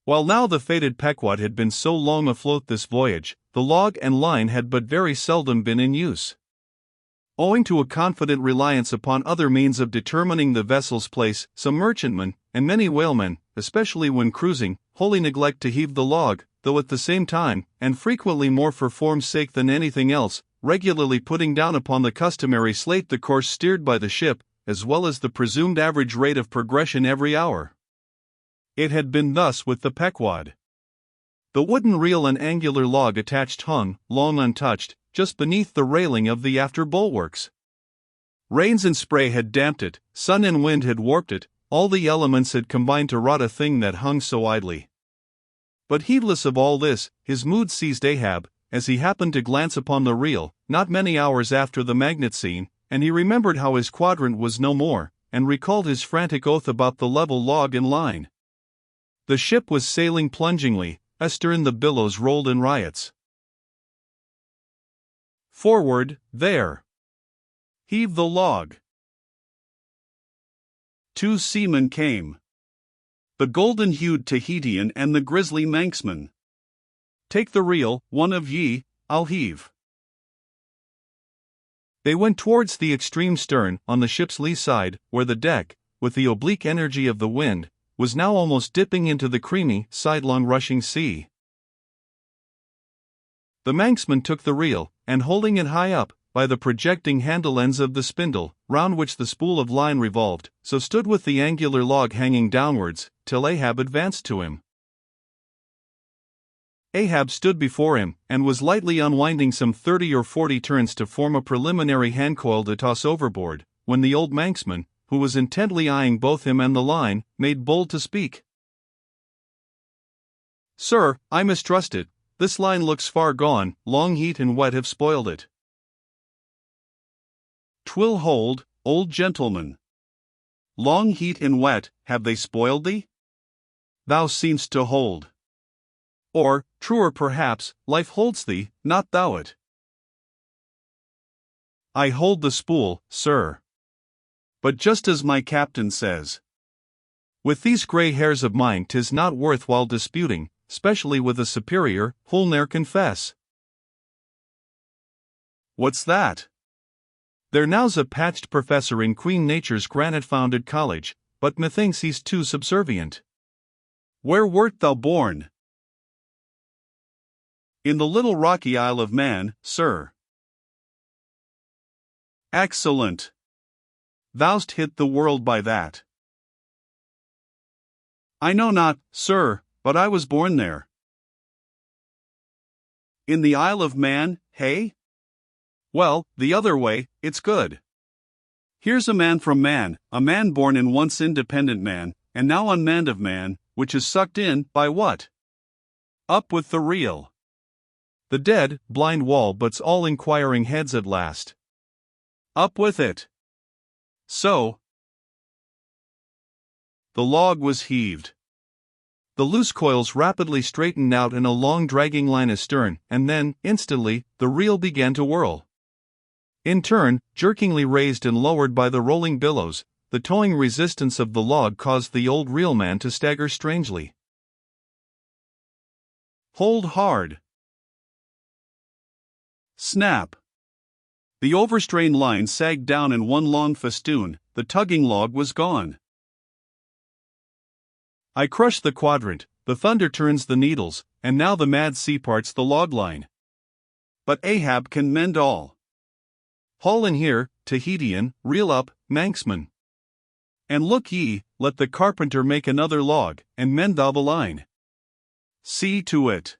While now the fated Pequod had been so long afloat this voyage, the log and line had but very seldom been in use. Owing to a confident reliance upon other means of determining the vessel's place, some merchantmen, and many whalemen, especially when cruising, wholly neglect to heave the log, though at the same time, and frequently more for form's sake than anything else, regularly putting down upon the customary slate the course steered by the ship, as well as the presumed average rate of progression every hour. It had been thus with the Pequod. The wooden reel and angular log attached hung, long untouched, just beneath the railing of the after bulwarks. Rains and spray had damped it, sun and wind had warped it, all the elements had combined to rot a thing that hung so idly. But heedless of all this, his mood seized Ahab, as he happened to glance upon the reel, not many hours after the magnet scene, and he remembered how his quadrant was no more, and recalled his frantic oath about the level log and line. The ship was sailing plungingly, astern the billows rolled in riots. Forward, there! Heave the log! 2 seamen came. The golden-hued Tahitian and the grizzly Manxman. Take the reel, one of ye, I'll heave. They went towards the extreme stern, on the ship's lee side, where the deck, with the oblique energy of the wind, was now almost dipping into the creamy, sidelong rushing sea. The Manxman took the reel, and holding it high up, by the projecting handle ends of the spindle, round which the spool of line revolved, so stood with the angular log hanging downwards, till Ahab advanced to him. Ahab stood before him, and was lightly unwinding some 30 or 40 turns to form a preliminary handcoil to toss overboard, when the old Manxman, who was intently eyeing both him and the line, made bold to speak. "Sir, I mistrust it. This line looks far gone, long heat and wet have spoiled it." "'Twill hold, old gentleman. Long heat and wet, have they spoiled thee? Thou seem'st to hold. Or, truer perhaps, life holds thee, not thou it." "I hold the spool, sir. But just as my captain says. With these grey hairs of mine 'tis not worth while disputing, specially with a superior, who'll ne'er confess." "What's that?" "There now's a patched professor in Queen Nature's granite-founded college, but methinks he's too subservient." "Where wert thou born?" "In the little rocky Isle of Man, sir." "Excellent. Thou'st hit the world by that." "I know not, sir, but I was born there." "In the Isle of Man, hey? Well, the other way, it's good. Here's a man from Man, a man born and once independent man, and now unmanned of man, which is sucked in, by what? Up with the reel." The dead, blind wall butts all inquiring heads at last. "Up with it." So. The log was heaved. The loose coils rapidly straightened out in a long dragging line astern, and then, instantly, the reel began to whirl. In turn, jerkingly raised and lowered by the rolling billows, the towing resistance of the log caused the old reelman to stagger strangely. "Hold hard." Snap. The overstrained line sagged down in one long festoon, the tugging log was gone. I crush the quadrant, the thunder turns the needles, and now the mad sea parts the log line. But Ahab can mend all. Haul in here, Tahitian, reel up, Manxman. And look ye, let the carpenter make another log, and mend thou the line. See to it.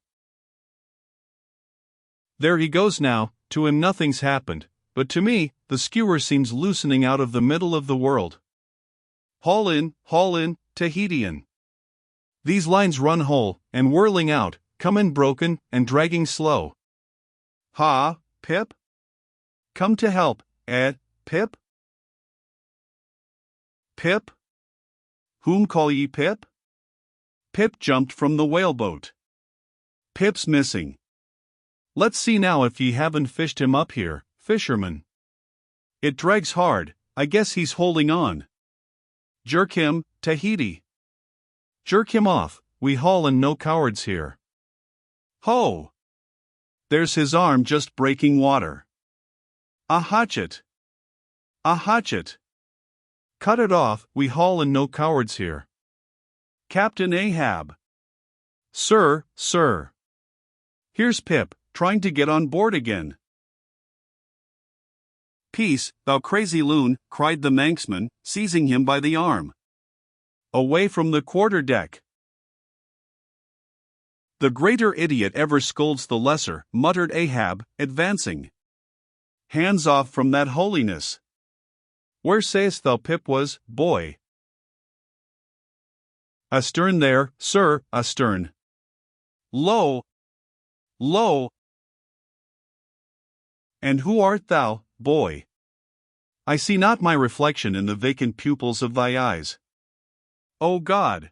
There he goes now. To him nothing's happened, but to me, the skewer seems loosening out of the middle of the world. Haul in, Tahitian. These lines run whole, and whirling out, come in broken, and dragging slow. Ha, Pip? Come to help, Pip? Pip? Whom call ye Pip? Pip jumped from the whaleboat. Pip's missing. Let's see now if ye haven't fished him up here, fisherman. It drags hard, I guess he's holding on. Jerk him, Tahiti. Jerk him off, we haul and no cowards here. Ho! There's his arm just breaking water. A hatchet! A hatchet! Cut it off, we haul and no cowards here. Captain Ahab. Sir, sir. Here's Pip, trying to get on board again. Peace, thou crazy loon, cried the Manxman, seizing him by the arm. Away from the quarter-deck. The greater idiot ever scolds the lesser, muttered Ahab, advancing. Hands off from that holiness. Where sayest thou Pip was, boy? Astern there, sir, astern. Lo! Lo! And who art thou, boy? I see not my reflection in the vacant pupils of thy eyes. O God!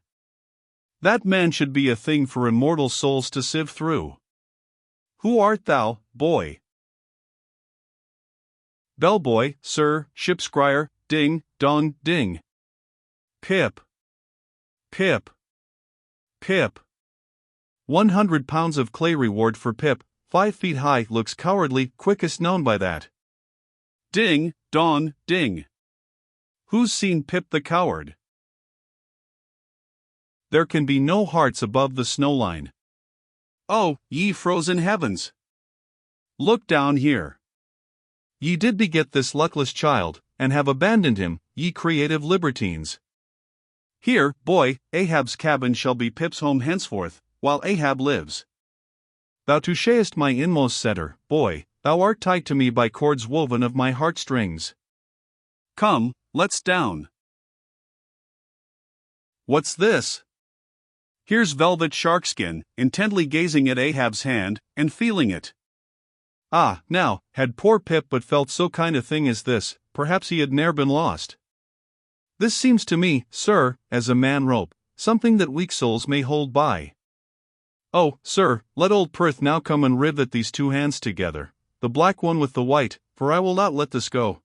That man should be a thing for immortal souls to sieve through. Who art thou, boy? Bellboy, sir, ship's crier, ding, dong, ding. Pip. Pip. Pip. 100 pounds of clay reward for Pip, 5 feet high, looks cowardly, quickest known by that. Ding, dong, ding. Who's seen Pip the coward? There can be no hearts above the snow line. Oh, ye frozen heavens! Look down here. Ye did beget this luckless child, and have abandoned him, ye creative libertines. Here, boy, Ahab's cabin shall be Pip's home henceforth, while Ahab lives. Thou touchest my inmost centre, boy, thou art tied to me by cords woven of my heartstrings. Come, let's down. What's this? Here's velvet sharkskin, intently gazing at Ahab's hand, and feeling it. Ah, now, had poor Pip but felt so kind a thing as this, perhaps he had ne'er been lost. This seems to me, sir, as a man rope, something that weak souls may hold by. Oh, sir, let old Perth now come and rivet these two hands together, the black one with the white, for I will not let this go.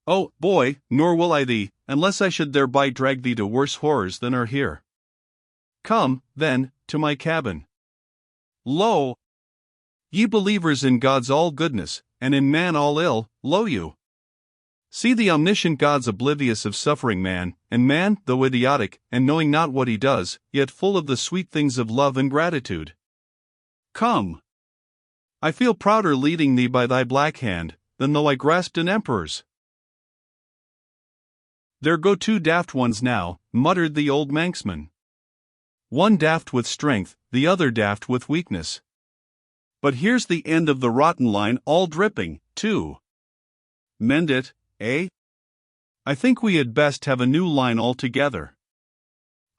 Oh, boy, nor will I thee, unless I should thereby drag thee to worse horrors than are here. Come, then, to my cabin. Lo! Ye believers in God's all goodness, and in man all ill, lo you! See the omniscient God's oblivious of suffering man, and man, though idiotic, and knowing not what he does, yet full of the sweet things of love and gratitude. Come! I feel prouder leading thee by thy black hand, than though I grasped an emperor's. There go two daft ones now, muttered the old Manxman. One daft with strength, the other daft with weakness. But here's the end of the rotten line all dripping, too. Mend it, eh? I think we had best have a new line altogether.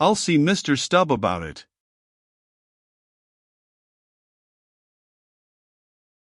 I'll see Mr. Stubb about it.